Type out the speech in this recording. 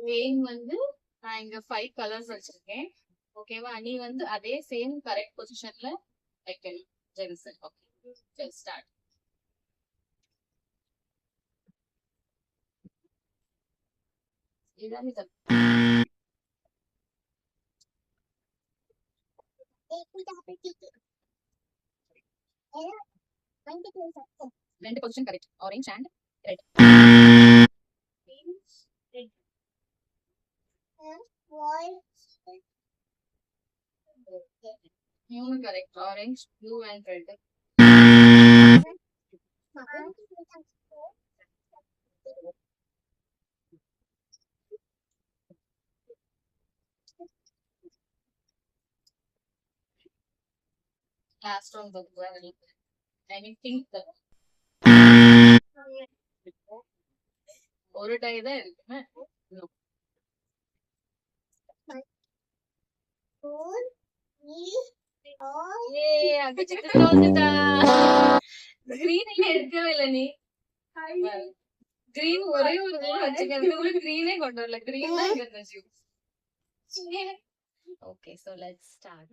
Pain வந்து நான் இங்க 5 கலர்ஸ் வச்சிருக்கேன். ஓகேவா? நீ வந்து அதே சேம் கரெக்ட் பொசிஷன்ல வைக்கணும். ஜென்சன். ஓகே. சரி ஸ்டார்ட். இதான் இது. ரெண்டு position correct. Orange and red. மூணு correct. Orange, blue and red. Last one the anything that ஒரு டை தான் இருக்கு. கிரீன் எடுக்கவே இல்லை நீ. கிரீன் ஒரே ஒரு தடவை வச்சுக்கிறதுக்கு கிரீனே கொண்டு வரல. கிரீன் தான் இருந்துச்சு. Okay, so let's start.